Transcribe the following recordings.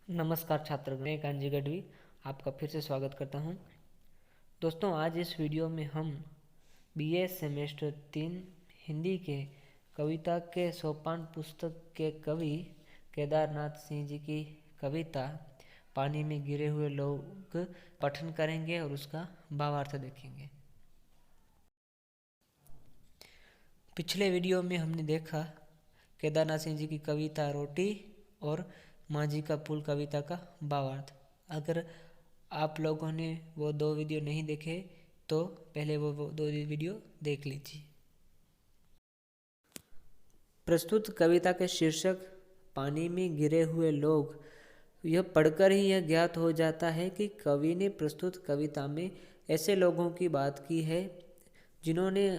नमस्कार छात्रगण, मैं कांजी गढ़वी आपका फिर से स्वागत करता हूं। दोस्तों, आज इस वीडियो में हम बीए सेमेस्टर 3 हिंदी के कविता के सोपान पुस्तक के कवि केदारनाथ सिंह जी की कविता पानी में गिरे हुए लोग पठन करेंगे और उसका भावार्थ देखेंगे। पिछले वीडियो में हमने देखा केदारनाथ सिंह जी की कविता रोटी और माझी का पुल कविता का भावार्थ। अगर आप लोगों ने वो दो वीडियो नहीं देखे तो पहले वो दो वीडियो देख लीजिए। प्रस्तुत कविता के शीर्षक पानी में गिरे हुए लोग। यह पढ़कर ही यह ज्ञात हो जाता है कि कवि ने प्रस्तुत कविता में ऐसे लोगों की बात की है जिन्होंने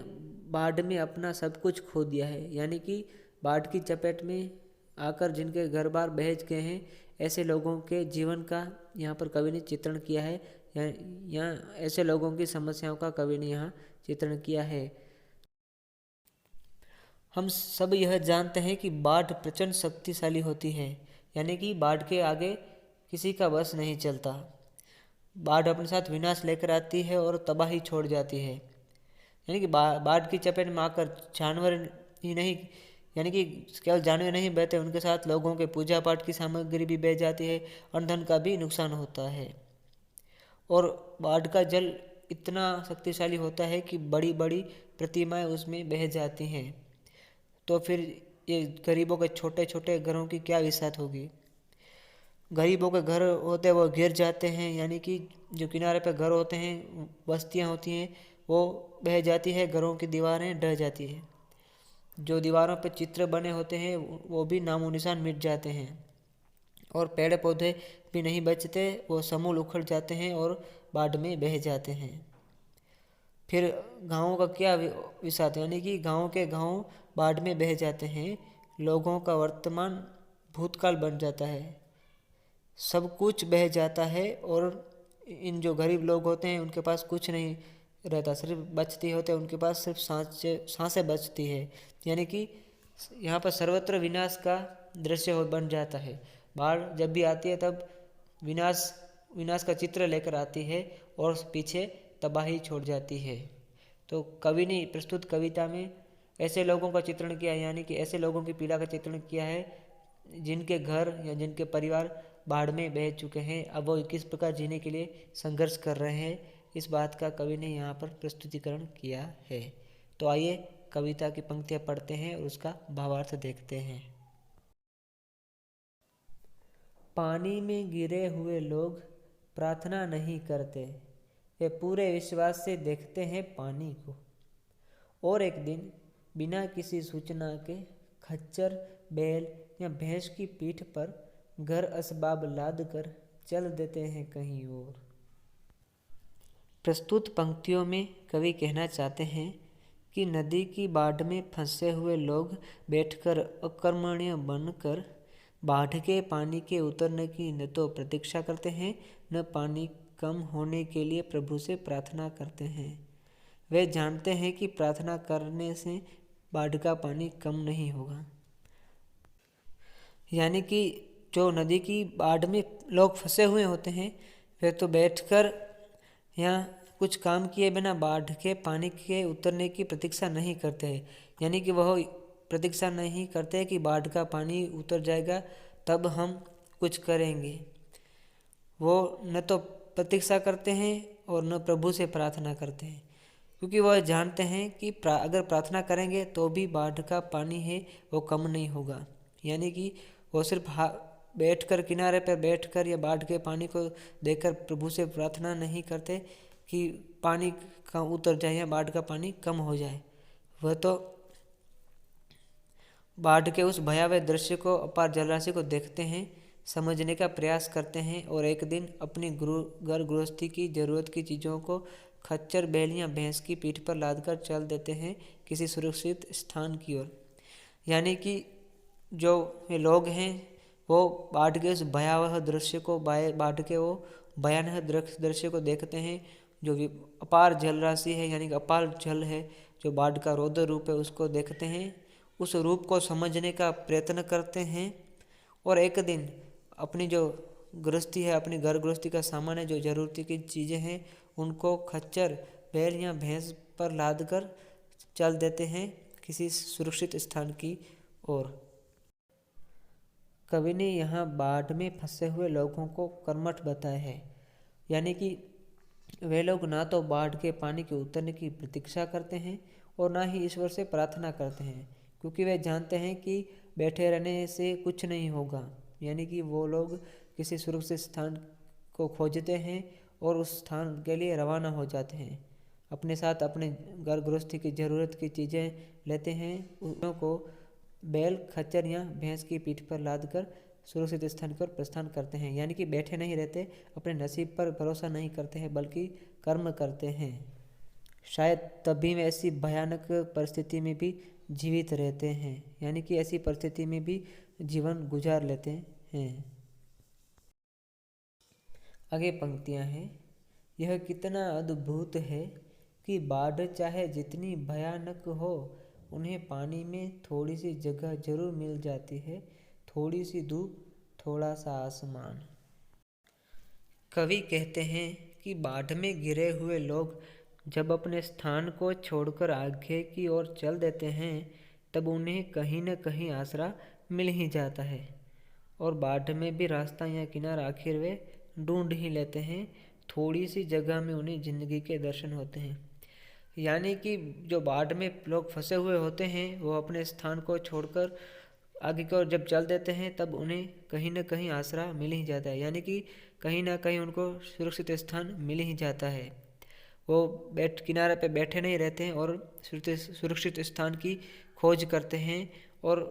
बाढ़ में अपना सब कुछ खो दिया है, यानी कि बाढ़ की चपेट में आकर जिनके घर बार बह गए हैं, ऐसे लोगों के जीवन का यहाँ पर कवि ने चित्रण किया है। यहाँ ऐसे लोगों की समस्याओं का कवि ने यहाँ चित्रण किया है। हम सब यह जानते हैं कि बाढ़ प्रचंड शक्तिशाली होती है, यानी कि बाढ़ के आगे किसी का बस नहीं चलता। बाढ़ अपने साथ विनाश लेकर आती है और तबाही छोड़ जाती है। यानी कि बाढ़ की चपेट में आकर जानवर ही नहीं, यानी कि केवल जानवर नहीं बहते, उनके साथ लोगों के पूजा पाठ की सामग्री भी बह जाती है और धन का भी नुकसान होता है। और बाढ़ का जल इतना शक्तिशाली होता है कि बड़ी बड़ी प्रतिमाएं उसमें बह जाती हैं। तो फिर ये गरीबों के छोटे छोटे घरों की क्या विसात होगी। गरीबों के घर होते हैं वो गिर जाते हैं, यानी कि जो किनारे पे घर होते हैं, बस्तियां होती हैं, वो बह जाती है, घरों की दीवारें ढह जाती है। जो दीवारों पे चित्र बने होते हैं वो भी नामो निशान मिट जाते हैं और पेड़ पौधे भी नहीं बचते, वो समूल उखड़ जाते हैं और बाढ़ में बह जाते हैं। फिर गाँवों का क्या विसात, यानी कि गाँव के गाँव बाढ़ में बह जाते हैं। लोगों का वर्तमान भूतकाल बन जाता है, सब कुछ बह जाता है और इन जो गरीब लोग होते हैं उनके पास कुछ नहीं रहता, सिर्फ बचती होते हैं, उनके पास सिर्फ सांसें बचती है। यानी कि यहाँ पर सर्वत्र विनाश का दृश्य बन जाता है। बाढ़ जब भी आती है तब विनाश का चित्र लेकर आती है और पीछे तबाही छोड़ जाती है। तो कवि ने प्रस्तुत कविता में ऐसे लोगों का चित्रण किया, यानी कि ऐसे लोगों की पीड़ा का चित्रण किया है जिनके घर या जिनके परिवार बाढ़ में बह चुके हैं। अब वो किस प्रकार जीने के लिए संघर्ष कर रहे हैं, इस बात का कवि ने यहाँ पर प्रस्तुतिकरण किया है। तो आइए कविता की पंक्तियाँ पढ़ते हैं और उसका भावार्थ देखते हैं। पानी में गिरे हुए लोग प्रार्थना नहीं करते, वे पूरे विश्वास से देखते हैं पानी को। और एक दिन बिना किसी सूचना के खच्चर, बैल या भैंस की पीठ पर घर असबाब लाद कर चल देते हैं कहीं और। प्रस्तुत पंक्तियों में कवि कहना चाहते हैं कि नदी की बाढ़ में फंसे हुए लोग बैठकर अकर्मण्य बनकर बाढ़ के पानी के उतरने की न तो प्रतीक्षा करते हैं, न पानी कम होने के लिए प्रभु से प्रार्थना करते हैं। वे जानते हैं कि प्रार्थना करने से बाढ़ का पानी कम नहीं होगा। यानी कि जो नदी की बाढ़ में लोग फंसे हुए होते हैं, वे तो बैठकर यहाँ कुछ काम किए बिना बाढ़ के पानी के उतरने की प्रतीक्षा नहीं करते हैं। यानी कि वह प्रतीक्षा नहीं करते कि बाढ़ का पानी उतर जाएगा तब हम कुछ करेंगे। वो न तो प्रतीक्षा करते हैं और न प्रभु से प्रार्थना करते हैं, क्योंकि वह जानते हैं कि अगर प्रार्थना करेंगे तो भी बाढ़ का पानी है वो कम नहीं होगा। यानी कि वो सिर्फ बैठकर किनारे पर बैठकर या बाढ़ के पानी को देखकर प्रभु से प्रार्थना नहीं करते कि पानी कम उतर जाए या बाढ़ का पानी कम हो जाए। वह तो बाढ़ के उस भयावह दृश्य को, अपार जलराशि को देखते हैं, समझने का प्रयास करते हैं और एक दिन अपनी घर गृहस्थी की जरूरत की चीज़ों को खच्चर, बैल या भैंस की पीठ पर लादकर चल देते हैं किसी सुरक्षित स्थान की ओर। यानी कि जो ये लोग हैं वो बाढ़ के उस भयावह दृश्य को, बाढ़ के वो भयानक दृश्य को देखते हैं। जो अपार जल राशि है, यानी कि अपार जल है, जो बाढ़ का रौद्र रूप है, उसको देखते हैं, उस रूप को समझने का प्रयत्न करते हैं और एक दिन अपनी जो गृहस्थी है, अपनी घर गृहस्थी का सामान है, जो ज़रूरत की चीज़ें हैं, उनको खच्चर, बैल या भैंस पर लाद कर चल देते हैं किसी सुरक्षित स्थान की ओर। कवि ने यहाँ बाढ़ में फंसे हुए लोगों को कर्मठ बताया है, यानी कि वे लोग ना तो बाढ़ के पानी के उतरने की प्रतीक्षा करते हैं और ना ही ईश्वर से प्रार्थना करते हैं, क्योंकि वे जानते हैं कि बैठे रहने से कुछ नहीं होगा। यानी कि वो लोग किसी सुरक्षित स्थान को खोजते हैं और उस स्थान के लिए रवाना हो जाते हैं। अपने साथ अपने घर गृहस्थी की ज़रूरत की चीज़ें लेते हैं, उनको बैल, खच्चर या भैंस की पीठ पर लाद कर सुरक्षित स्थान पर प्रस्थान करते हैं। यानी कि बैठे नहीं रहते, अपने नसीब पर भरोसा नहीं करते हैं, बल्कि कर्म करते हैं। शायद तभी वे ऐसी भयानक परिस्थिति में भी जीवित रहते हैं, यानी कि ऐसी परिस्थिति में भी जीवन गुजार लेते हैं। आगे पंक्तियां हैं। यह कितना अद्भुत है कि बाढ़ चाहे जितनी भयानक हो, उन्हें पानी में थोड़ी सी जगह जरूर मिल जाती है, थोड़ी सी धूप, थोड़ा सा आसमान। कवि कहते हैं कि बाढ़ में गिरे हुए लोग जब अपने स्थान को छोड़कर आगे की ओर चल देते हैं, तब उन्हें कहीं न कहीं आसरा मिल ही जाता है, और बाढ़ में भी रास्ता या किनारा आखिर वे ढूंढ ही लेते हैं। थोड़ी सी जगह में उन्हें जिंदगी के दर्शन होते हैं। यानी कि जो बाढ़ में लोग फंसे हुए होते हैं, वो अपने स्थान को छोड़कर आगे की ओर जब चल देते हैं, तब उन्हें कहीं न कहीं आसरा मिल ही जाता है, यानी कि कहीं ना कहीं उनको सुरक्षित स्थान मिल ही जाता है। वो किनारे पे बैठे नहीं रहते हैं और सुरक्षित स्थान की खोज करते हैं। और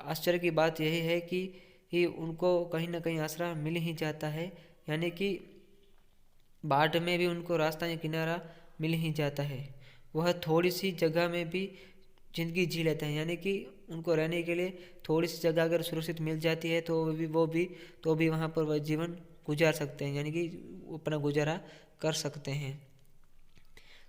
आश्चर्य की बात यही है कि उनको कहीं ना कहीं आसरा मिल ही जाता है, यानी कि बाढ़ में भी उनको रास्ता या किनारा मिल ही जाता है। वह थोड़ी सी जगह में भी ज़िंदगी जी लेते हैं, यानी कि उनको रहने के लिए थोड़ी सी जगह अगर सुरक्षित मिल जाती है तो वो भी वहाँ पर वह जीवन गुजार सकते हैं, यानी कि अपना गुजारा कर सकते हैं।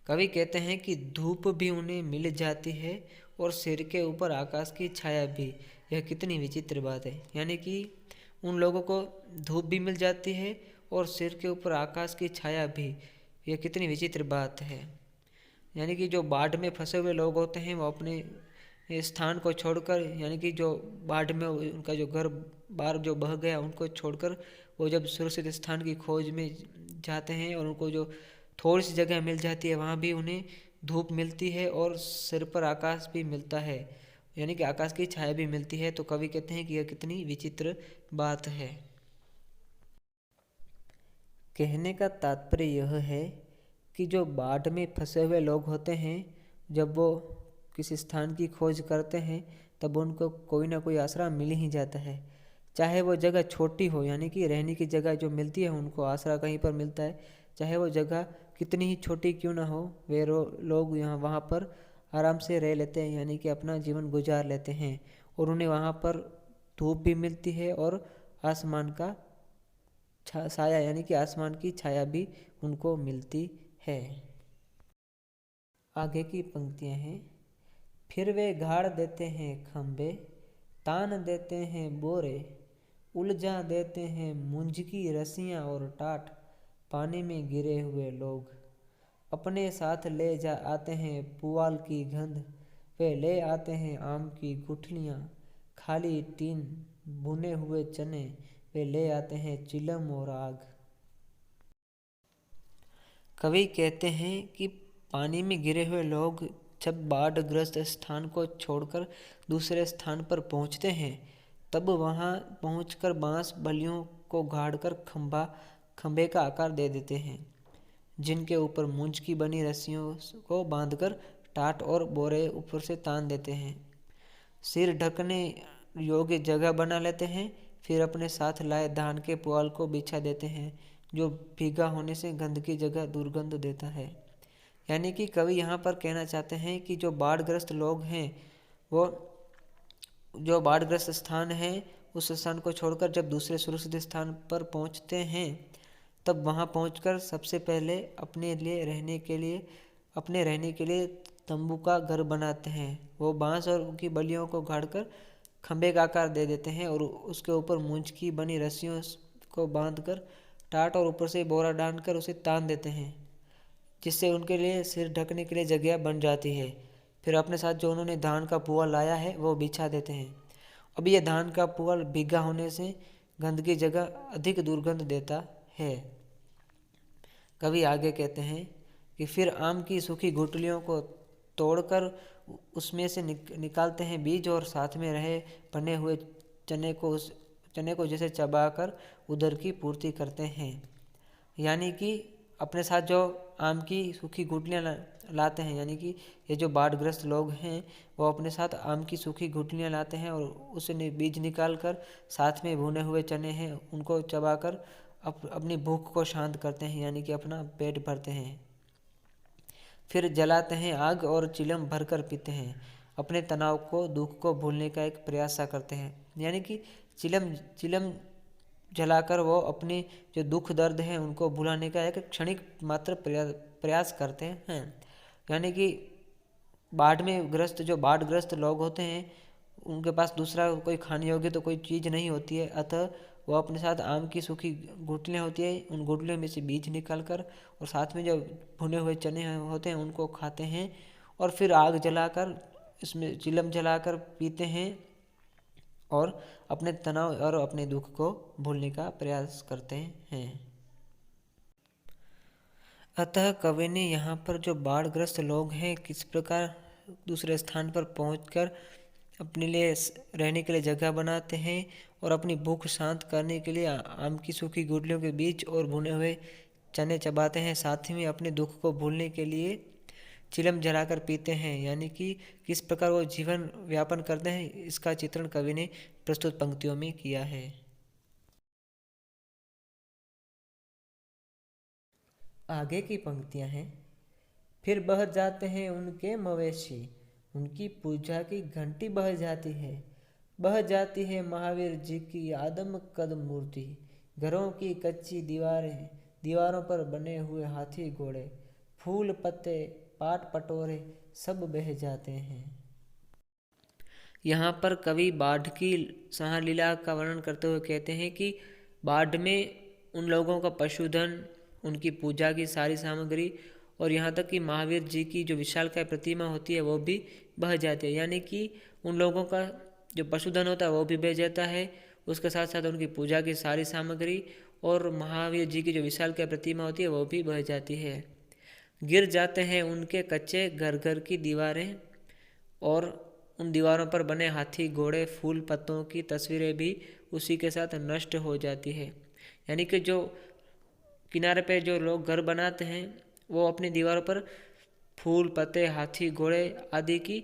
कवि कहते हैं कि धूप भी उन्हें मिल जाती है और सिर के ऊपर आकाश की छाया भी। यह कितनी विचित्र बात है, यानी कि उन लोगों को धूप भी मिल जाती है और सिर के ऊपर आकाश की छाया भी। यह कितनी विचित्र बात है। यानी कि जो बाढ़ में फंसे हुए लोग होते हैं, वो अपने स्थान को छोड़कर, यानी कि जो बाढ़ में उनका जो घर बार जो बह गया, उनको छोड़कर वो जब सुरक्षित स्थान की खोज में जाते हैं और उनको जो थोड़ी सी जगह मिल जाती है, वहाँ भी उन्हें धूप मिलती है और सिर पर आकाश भी मिलता है, यानी कि आकाश की छाया भी मिलती है। तो कवि कहते हैं कि यह कितनी विचित्र बात है। कहने का तात्पर्य यह है कि जो बाढ़ में फंसे हुए लोग होते हैं, जब वो किसी स्थान की खोज करते हैं, तब उनको कोई ना कोई आसरा मिल ही जाता है। चाहे वो जगह छोटी हो, यानी कि रहने की जगह जो मिलती है, उनको आसरा कहीं पर मिलता है। चाहे वो जगह कितनी ही छोटी क्यों ना हो, वे लोग यहाँ वहाँ पर आराम से रह लेते हैं, यानी कि अपना जीवन गुजार लेते हैं। और उन्हें वहाँ पर धूप भी मिलती है और आसमान का साया, यानी कि आसमान की छाया भी उनको मिलती है। आगे की पंक्तियाँ हैं। फिर वे गाड़ देते हैं खंबे, तान देते हैं बोरे, उलझा देते हैं मुंज की रस्सियाँ और टाट। पानी में गिरे हुए लोग अपने साथ ले जा आते हैं पुआल की गंध, वे ले आते हैं आम की गुठलियाँ, खाली टीन, भुने हुए चने, वे ले आते हैं चिलम और आग। कवि कहते हैं कि पानी में गिरे हुए लोग जब बाढ़ग्रस्त स्थान को छोड़कर दूसरे स्थान पर पहुंचते हैं, तब वहां पहुंचकर बांस बल्लियों को गाड़कर खंभे का आकार दे देते हैं, जिनके ऊपर मूंज की बनी रस्सियों को बांधकर टाट और बोरे ऊपर से तान देते हैं। सिर ढकने योग्य जगह बना लेते हैं, फिर अपने साथ लाए धान के पुआल को बिछा देते हैं, जो भीगा होने से गंध की जगह दुर्गंध देता है। यानी कि कवि यहाँ पर कहना चाहते हैं कि जो बाढ़ग्रस्त लोग हैं, वो जो बाढ़ग्रस्त स्थान है, उस स्थान को छोड़कर जब दूसरे सुरक्षित स्थान पर पहुँचते हैं, तब वहाँ पहुँचकर सबसे पहले अपने रहने के लिए तंबू का घर बनाते हैं। वो बांस और उनकी बल्लियों को गाड़कर खंभे का आकार दे देते हैं और उसके ऊपर मूंज की बनी रस्सियों को बांधकर टाट और ऊपर से बोरा डालकर उसे तान देते हैं, जिससे उनके लिए सिर ढकने के लिए जगह बन जाती है। फिर अपने साथ जो उन्होंने धान का पुआल लाया है वो बिछा देते हैं। अब ये धान का पुआल भीगा होने से गंदगी जगह अधिक दुर्गंध देता है। कवि आगे कहते हैं कि फिर आम की सूखी गुठलियों को तोड़कर उसमें से निकालते हैं बीज और साथ में रहे बने हुए चने को जैसे चबाकर उदर की पूर्ति करते हैं। यानी कि अपने साथ जो आम की सूखी गुठलियाँ लाते हैं, यानी कि ये जो बाढ़ग्रस्त लोग हैं वो अपने साथ आम की सूखी गुठलियाँ लाते हैं और उससे बीज निकाल कर साथ में भुने हुए चने हैं उनको चबाकर अपनी भूख को शांत करते हैं, यानी कि अपना पेट भरते हैं। फिर जलाते हैं आग और चिलम भरकर पीते हैं। अपने तनाव को दुख को भूलने का एक प्रयास सा करते हैं, यानी कि चिलम जलाकर वो अपने जो दुख दर्द हैं उनको भुलाने का एक क्षणिक मात्र प्रयास करते हैं। यानी कि जो बाढ़ग्रस्त लोग होते हैं उनके पास दूसरा कोई खाने योग्य तो कोई चीज़ नहीं होती है, अतः वो अपने साथ आम की सूखी गुठलियाँ होती है, उन गुठलियों में से बीज निकाल कर और साथ में जो भुने हुए चने होते हैं उनको खाते हैं और फिर आग जलाकर इसमें चिलम जलाकर पीते हैं और अपने तनाव और अपने दुख को भूलने का प्रयास करते हैं। अतः कवि ने यहाँ पर जो बाढ़ग्रस्त लोग हैं किस प्रकार दूसरे स्थान पर पहुंचकर अपने लिए रहने के लिए जगह बनाते हैं और अपनी भूख शांत करने के लिए आम की सूखी गुठलियों के बीज और भुने हुए चने चबाते हैं, साथ ही में अपने दुख को भूलने के लिए चिलम जलाकर पीते हैं, यानी कि किस प्रकार वो जीवन व्यापन करते हैं, इसका चित्रण कवि ने प्रस्तुत पंक्तियों में किया है। आगे की पंक्तियां हैं। फिर बह जाते हैं उनके मवेशी, उनकी पूजा की घंटी बह जाती है। बह जाती है महावीर जी की आदम कद मूर्ति, घरों की कच्ची दीवारें, दीवारों पर बने हुए हाथी घोड़े, फूल पत्ते पाट पटोरे सब बह जाते हैं। यहाँ पर कवि बाढ़ की संहार लीला का वर्णन करते हुए कहते हैं कि बाढ़ में उन लोगों का पशुधन, उनकी पूजा की सारी सामग्री और यहाँ तक कि महावीर जी की जो विशालकाय प्रतिमा होती है वो भी बह जाती है, यानी कि उन लोगों का जो पशुधन होता है वो भी बह जाता है, उसके साथ साथ उनकी पूजा की सारी सामग्री और महावीर जी की जो विशालकाय प्रतिमा होती है वो भी बह जाती है। गिर जाते हैं उनके कच्चे घर घर की दीवारें और उन दीवारों पर बने हाथी घोड़े फूल पत्तों की तस्वीरें भी उसी के साथ नष्ट हो जाती है। यानी कि जो किनारे पे जो लोग घर बनाते हैं वो अपनी दीवारों पर फूल पत्ते हाथी घोड़े आदि की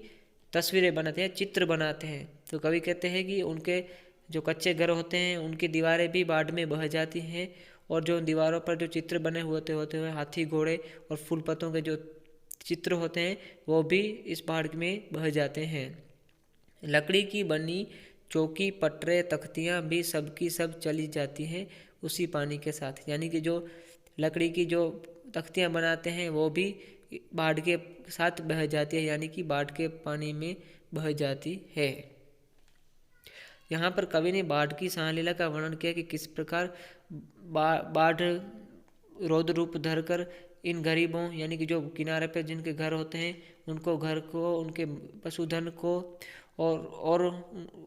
तस्वीरें बनाते हैं, चित्र बनाते हैं। तो कवि कहते हैं कि उनके जो कच्चे घर होते हैं उनकी दीवारें भी बाढ़ में बह जाती हैं और जो दीवारों पर जो चित्र बने होते हुए हाथी घोड़े और फूल पत्तों के जो चित्र होते हैं वो भी इस बाढ़ में बह जाते हैं। लकड़ी की बनी चौकी पटरे तख्तियाँ भी सबकी सब चली जाती हैं उसी पानी के साथ, यानी कि जो लकड़ी की जो तख्तियाँ बनाते हैं वो भी बाढ़ के साथ बह जाती है, यानी कि बाढ़ के पानी में बह जाती है। यहाँ पर कवि ने बाढ़ की सहलीला का वर्णन किया कि किस प्रकार बाढ़ रौद्र रूप धरकर इन गरीबों, यानी कि जो किनारे पे जिनके घर होते हैं उनको घर को, उनके पशुधन को और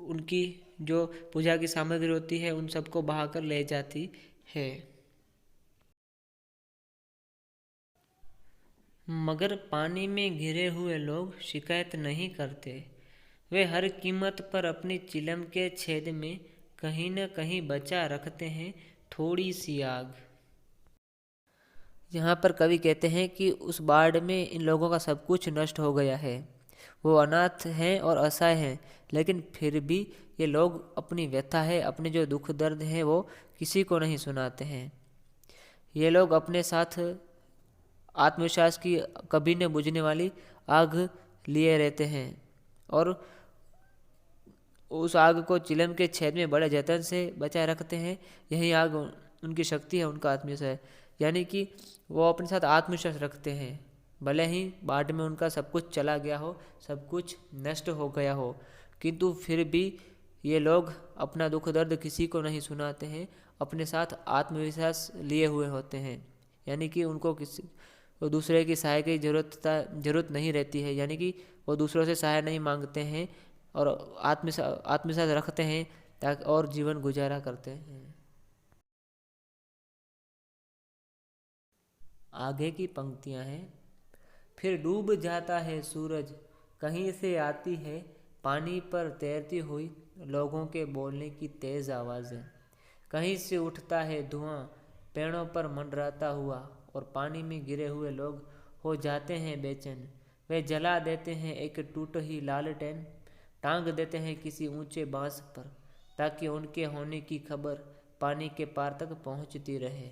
उनकी जो पूजा की सामग्री होती है उन सबको बहाकर ले जाती है। मगर पानी में घिरे हुए लोग शिकायत नहीं करते, वे हर कीमत पर अपनी चिलम के छेद में कहीं न कहीं बचा रखते हैं थोड़ी सी आग। यहाँ पर कवि कहते हैं कि उस बाढ़ में इन लोगों का सब कुछ नष्ट हो गया है, वो अनाथ हैं और असहाय हैं, लेकिन फिर भी ये लोग अपनी व्यथा है, अपने जो दुख दर्द हैं वो किसी को नहीं सुनाते हैं। ये लोग अपने साथ आत्मविश्वास की कभी न बुझने वाली आग लिए रहते हैं और उस आग को चिलम के छेद में बड़े जतन से बचाए रखते हैं। यही आग उनकी शक्ति है, उनका आत्मविश्वास है, यानी कि वो अपने साथ आत्मविश्वास रखते हैं। भले ही बाढ़ में उनका सब कुछ चला गया हो, सब कुछ नष्ट हो गया हो, किंतु फिर भी ये लोग अपना दुख दर्द किसी को नहीं सुनाते हैं, अपने साथ आत्मविश्वास लिए हुए होते हैं, यानी कि उनको किसी वो दूसरे की सहायता की जरूरत नहीं रहती है, यानी कि वो दूसरों से सहायता नहीं मांगते हैं और आत्मविश्वास रखते हैं ताकि और जीवन गुजारा करते हैं। आगे की पंक्तियां हैं। फिर डूब जाता है सूरज, कहीं से आती है पानी पर तैरती हुई लोगों के बोलने की तेज आवाज़ें। कहीं से उठता है धुआं पेड़ों पर मंडराता हुआ और पानी में गिरे हुए लोग हो जाते हैं बेचैन। वे जला देते हैं एक टूटी ही लालटेन, टांग देते हैं किसी ऊंचे बांस पर ताकि उनके होने की खबर पानी के पार तक पहुंचती रहे।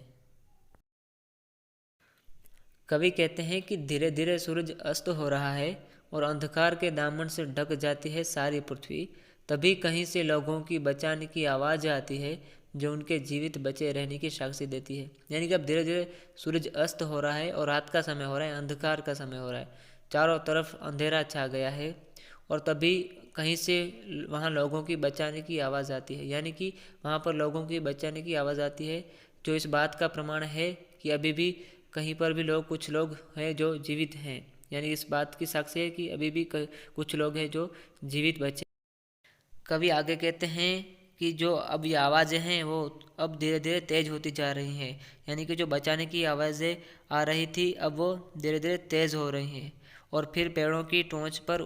कवि कहते हैं कि धीरे धीरे सूरज अस्त हो रहा है और अंधकार के दामन से ढक जाती है सारी पृथ्वी। तभी कहीं से लोगों की बचाने की आवाज़ आती है जो उनके जीवित बचे रहने की साक्षी देती है। यानी कि अब धीरे धीरे सूरज अस्त हो रहा है और रात का समय हो रहा है, अंधकार का समय हो रहा है, चारों तरफ अंधेरा छा गया है और तभी कहीं से वहाँ लोगों की बचाने की आवाज़ आती है। यानी कि वहाँ पर लोगों की बचाने की आवाज़ आती है, जो इस बात का प्रमाण है कि अभी भी कहीं पर भी कुछ लोग हैं जो जीवित हैं। यानी इस बात की साक्षी है कि अभी भी कुछ लोग हैं जो जीवित बचे। कवि आगे कहते हैं कि जो अब ये आवाज़ें हैं वो अब धीरे धीरे तेज होती जा रही हैं। यानी कि जो बचाने की आवाज़ें आ रही थी अब वो धीरे धीरे तेज हो रही हैं और फिर पेड़ों की टोंच पर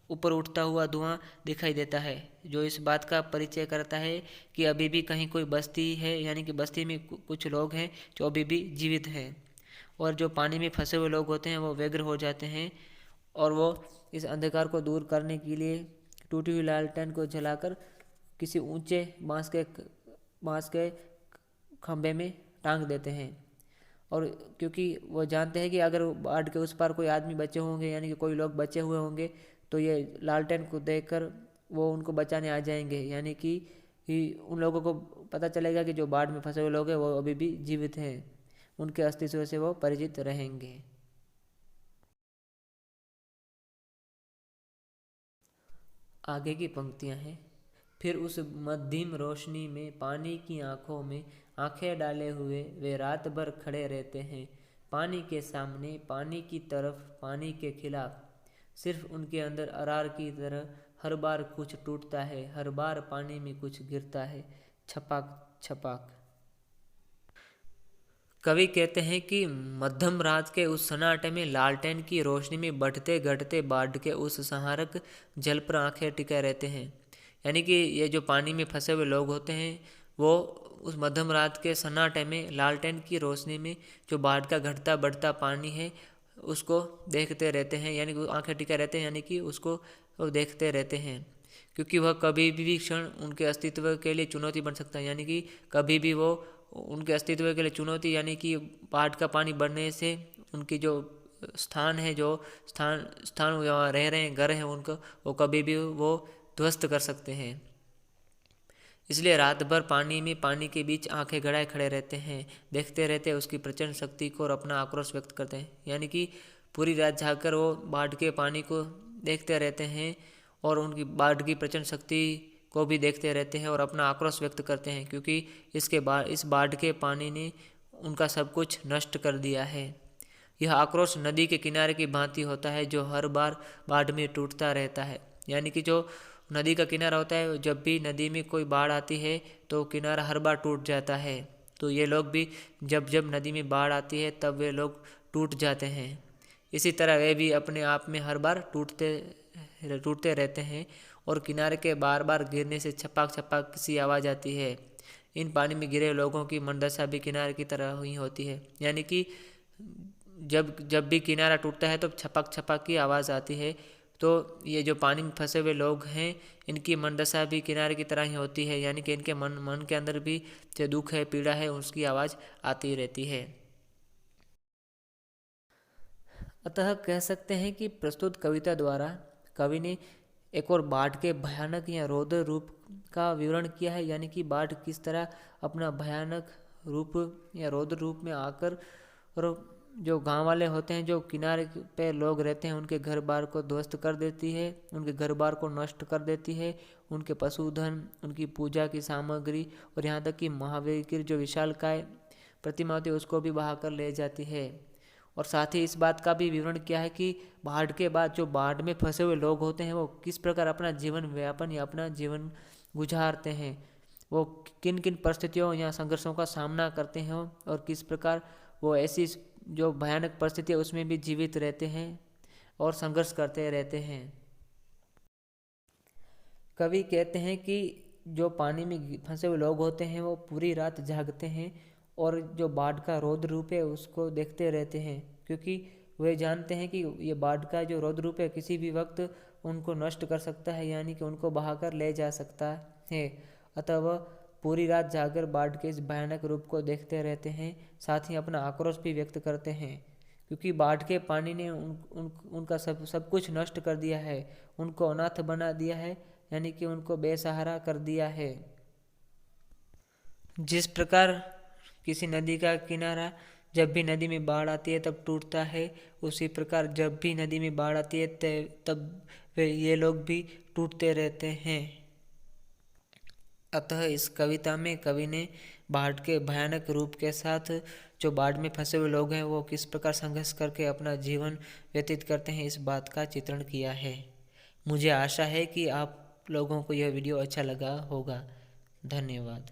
ऊपर उठता हुआ धुआं दिखाई देता है, जो इस बात का परिचय करता है कि अभी भी कहीं कोई बस्ती है, यानी कि बस्ती में कुछ लोग हैं जो अभी भी जीवित हैं। और जो पानी में फंसे हुए लोग होते हैं वो व्यग्र हो जाते हैं और वो इस अंधकार को दूर करने के लिए टूटी हुई लालटेन को जलाकर किसी ऊंचे बांस के खंभे में टांग देते हैं। और क्योंकि वो जानते हैं कि अगर बाढ़ के उस पार कोई आदमी बचे होंगे, यानी कि कोई लोग बचे हुए होंगे, तो ये लालटेन को देखकर वो उनको बचाने आ जाएंगे। यानी कि उन लोगों को पता चलेगा कि जो बाढ़ में फंसे हुए लोग हैं वो अभी भी जीवित हैं, उनके अस्तित्व से वो परिचित रहेंगे। आगे की पंक्तियां हैं। फिर उस मध्यम रोशनी में पानी की आंखों में आंखें डाले हुए वे रात भर खड़े रहते हैं, पानी के सामने, पानी की तरफ, पानी के खिलाफ। सिर्फ उनके अंदर अरार की तरह हर बार कुछ टूटता है, हर बार पानी में कुछ गिरता है, छपाक छपाक। कवि कहते हैं कि मध्यम रात के उस सन्नाटे में लालटेन की रोशनी में बढ़ते घटते बाढ़ के उस संहारक जल पर आंखें टिके रहते हैं। यानी कि ये जो पानी में फंसे हुए लोग होते हैं वो उस मध्यम रात के सन्नाटे में लालटेन की रोशनी में जो बाढ़ का घटता बढ़ता पानी है उसको देखते रहते हैं, यानी कि आंखें टिके रहते हैं, यानी कि उसको वो देखते रहते हैं, क्योंकि वह कभी भी क्षण उनके अस्तित्व के लिए चुनौती बन सकता है। यानी कि कभी भी वो उनके अस्तित्व के लिए चुनौती, यानी कि बाढ़ का पानी बढ़ने से उनकी जो स्थान है, जो स्थान वहाँ रह रहे हैं, घर हैं उनको, वो कभी भी वो ध्वस्त कर सकते हैं। इसलिए रात भर पानी में, पानी के बीच आंखें गड़ाए खड़े रहते हैं, देखते रहते हैं उसकी प्रचंड शक्ति को और अपना आक्रोश व्यक्त करते हैं। यानी कि पूरी रात जागकर वो बाढ़ के पानी को देखते रहते हैं और उनकी बाढ़ की प्रचंड शक्ति को भी देखते रहते हैं और अपना आक्रोश व्यक्त करते हैं, क्योंकि इस बाढ़ के पानी ने उनका सब कुछ नष्ट कर दिया है। यह आक्रोश नदी के किनारे की भांति होता है जो हर बार बाढ़ में टूटता रहता है। यानी कि जो नदी का किनारा होता है, जब भी नदी में कोई बाढ़ आती है तो किनारा हर बार टूट जाता है। तो ये लोग भी जब जब नदी में बाढ़ आती है तब वे लोग टूट जाते हैं। इसी तरह वे भी अपने आप में हर बार टूटते रहते हैं और किनारे के बार बार गिरने से छपाक छपाक सी आवाज़ आती है। इन पानी में गिरे लोगों की मनदशा भी किनारे की तरह ही होती है। यानी कि जब जब भी किनारा टूटता है तो छपाक छपाक की आवाज़ आती है। तो ये जो पानी में फंसे हुए लोग हैं इनकी मनदशा भी किनारे की तरह ही होती है, यानी कि इनके मन के अंदर भी जो दुख है, पीड़ा है, उसकी आवाज़ आती रहती है। अतः कह सकते हैं कि प्रस्तुत कविता द्वारा कवि ने एक और बाढ़ के भयानक या रौद्र रूप का विवरण किया है। यानी कि बाढ़ किस तरह अपना भयानक रूप या रौद्र रूप में आकर और जो गांव वाले होते हैं, जो किनारे पे लोग रहते हैं, उनके घर बार को ध्वस्त कर देती है, उनके घर बार को नष्ट कर देती है, उनके पशुधन, उनकी पूजा की सामग्री और यहाँ तक कि महावीर की जो विशालकाय प्रतिमा होती है उसको भी बहा कर ले जाती है। और साथ ही इस बात का भी विवरण किया है कि बाढ़ के बाद जो बाढ़ में फंसे हुए लोग होते हैं वो किस प्रकार अपना जीवन व्यापन या अपना जीवन गुजारते हैं, वो किन किन परिस्थितियों या संघर्षों का सामना करते हैं और किस प्रकार वो ऐसी जो भयानक परिस्थिति है उसमें भी जीवित रहते हैं और संघर्ष करते रहते हैं। कवि कहते हैं कि जो पानी में फंसे हुए लोग होते हैं वो पूरी रात जागते हैं और जो बाढ़ का रौद्र रूप है उसको देखते रहते हैं, क्योंकि वे जानते हैं कि ये बाढ़ का जो रौद्र रूप है किसी भी वक्त उनको नष्ट कर सकता है, यानी कि उनको बहाकर ले जा सकता है। अतः वह पूरी रात जाकर बाढ़ के इस भयानक रूप को देखते रहते हैं, साथ ही अपना आक्रोश भी व्यक्त करते हैं, क्योंकि बाढ़ के पानी ने उनका सब कुछ नष्ट कर दिया है, उनको अनाथ बना दिया है, यानी कि उनको बेसहारा कर दिया है। जिस प्रकार किसी नदी का किनारा जब भी नदी में बाढ़ आती है तब टूटता है, उसी प्रकार जब भी नदी में बाढ़ आती है तब ये लोग भी टूटते रहते हैं। अतः इस कविता में कवि ने बाढ़ के भयानक रूप के साथ जो बाढ़ में फंसे हुए लोग हैं वो किस प्रकार संघर्ष करके अपना जीवन व्यतीत करते हैं इस बात का चित्रण किया है। मुझे आशा है कि आप लोगों को यह वीडियो अच्छा लगा होगा। धन्यवाद।